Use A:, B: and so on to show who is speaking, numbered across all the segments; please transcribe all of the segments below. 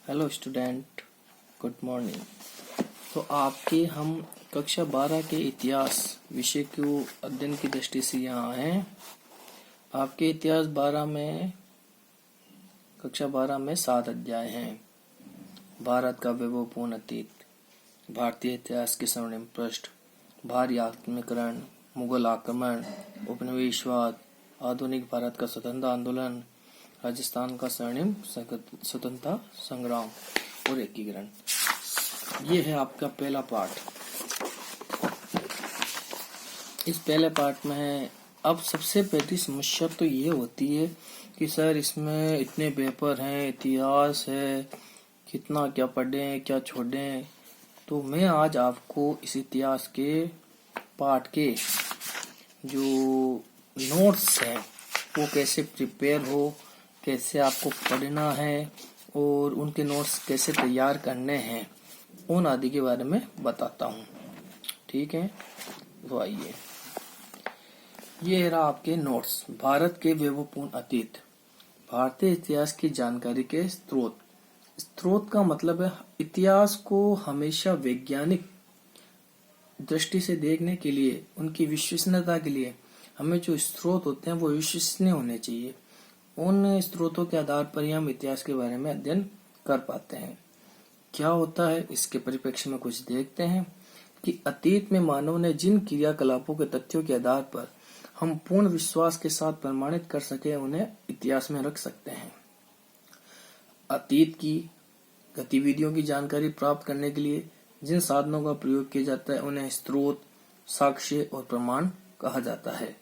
A: Hello student, good morning. तो आपके हम कक्षा 12 के इतिहास विषय को अध्ययन की दृष्टि से यहाँ हैं। आपके इतिहास 12 में कक्षा 12 में 7 अध्याय हैं। भारत का वैभवपूर्ण अतीत, भारतीय इतिहास के स्वर्णिम पृष्ठ, भारी आत्मीकरण, मुगल आक्रमण, उपनिवेशवाद, आधुनिक भारत का स्वतंत्रता आंदोलन, राजस्थान का स्वर्णिम स्वतंत्रता संग्राम और एकीकरण। ये है आपका पहला पार्ट। इस पहले पार्ट में अब सबसे पहली समस्या तो ये होती है कि सर इसमें इतने पेपर हैं, इतिहास है, कितना क्या पढ़ें क्या छोड़ें। तो मैं आज आपको इस इतिहास के पार्ट के जो नोट्स हैं वो कैसे प्रिपेयर हो, कैसे आपको पढ़ना है और उनके नोट्स कैसे तैयार करने हैं, उन आदि के बारे में बताता हूँ। ठीक है, तो आइए, ये रहा आपके नोट्स। भारत के वैभवपूर्ण अतीत, भारतीय इतिहास की जानकारी के स्रोत। स्रोत का मतलब है इतिहास को हमेशा वैज्ञानिक दृष्टि से देखने के लिए, उनकी विश्वसनीयता के लिए हमें जो स्रोत होते हैं वो विश्वसनीय होने चाहिए। उन स्रोतों के आधार पर ही हम इतिहास के बारे में अध्ययन कर पाते हैं। क्या होता है इसके परिप्रेक्ष्य में कुछ देखते हैं कि अतीत में मानव ने जिन क्रियाकलापों के तथ्यों के आधार पर हम पूर्ण विश्वास के साथ प्रमाणित कर सके, उन्हें इतिहास में रख सकते हैं। अतीत की गतिविधियों की जानकारी प्राप्त करने के लिए जिन साधनों का प्रयोग किया जाता है उन्हें स्रोत, साक्ष्य और प्रमाण कहा जाता है।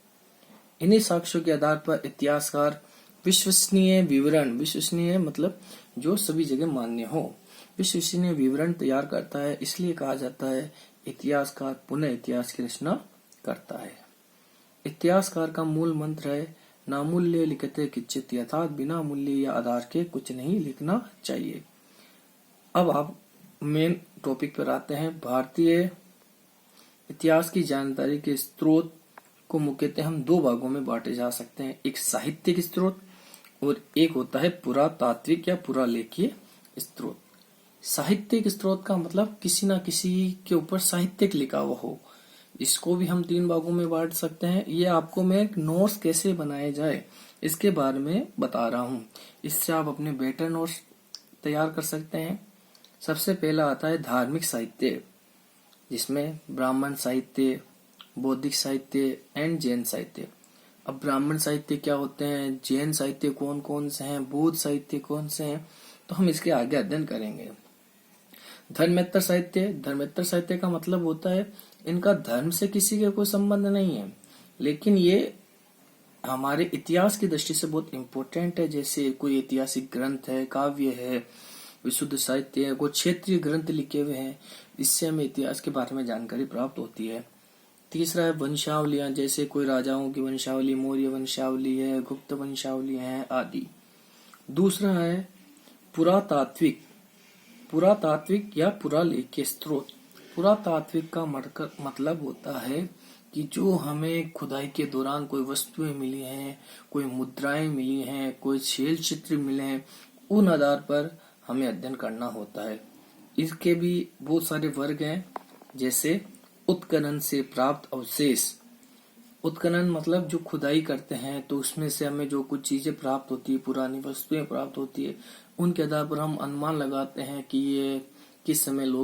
A: इन्हीं साक्ष्यों के आधार पर इतिहासकार विश्वसनीय विवरण, विश्वसनीय मतलब जो सभी जगह मान्य हो, विश्वसनीय विवरण तैयार करता है। इसलिए कहा जाता है इतिहासकार पुनः इतिहास की रचना करता है। इतिहासकार का मूल मंत्र है नामूल्य लिखते किंचित, अर्थात बिना मूल्य या आधार के कुछ नहीं लिखना चाहिए। अब आप मेन टॉपिक पर आते हैं। भारतीय इतिहास की जानकारी के स्रोत को मुख्यतः हम दो भागों में बांटे जा सकते हैं, एक साहित्यिक स्रोत और एक होता है पुरातात्विक या पुरालेखीय स्रोत। साहित्यिक स्रोत का मतलब किसी न किसी के ऊपर साहित्यिक लिखा हुआ हो। इसको भी हम 3 भागों में बांट सकते हैं। ये आपको मैं नोट्स कैसे बनाए जाए इसके बारे में बता रहा हूँ। इससे आप अपने बेटर नोट्स तैयार कर सकते हैं। सबसे पहला आता है धार्मिक साहित्य, जिसमें ब्राह्मण साहित्य, बौद्धिक साहित्य एंड जैन साहित्य। अब ब्राह्मण साहित्य क्या होते हैं, जैन साहित्य कौन कौन से हैं, बौद्ध साहित्य कौन से हैं, तो हम इसके आगे अध्ययन करेंगे। धर्मेतर साहित्य, धर्मेतर साहित्य का मतलब होता है इनका धर्म से किसी का कोई संबंध नहीं है, लेकिन ये हमारे इतिहास की दृष्टि से बहुत इम्पोर्टेंट है। जैसे कोई ऐतिहासिक ग्रंथ है, काव्य है, विशुद्ध साहित्य है, कोई क्षेत्रीय ग्रंथ लिखे हुए हैं, इससे हमें इतिहास के बारे में जानकारी प्राप्त होती है। तीसरा है वंशावलियां, जैसे कोई राजाओं की वंशावली, मौर्य वंशावली है, गुप्त वंशावली है आदि। दूसरा है पुरातात्विक, पुरातात्विक या पुरालेखीय स्रोत। पुरातात्विक का मतलब होता है कि जो हमें खुदाई के दौरान कोई वस्तुएं मिली हैं, कोई मुद्राएं मिली हैं, कोई शैल चित्र मिले हैं, उन आधार पर हमें अध्ययन करना होता है। इसके भी बहुत सारे वर्ग हैं, जैसे उत्खनन से प्राप्त अवशेष। उत्खनन मतलब जो खुदाई करते हैं तो उसमें से हमें जो कुछ चीजें प्राप्त होती है, पुरानी वस्तुएं प्राप्त होती है, उनके आधार पर हम अनुमान लगाते हैं कि ये किस समय लोग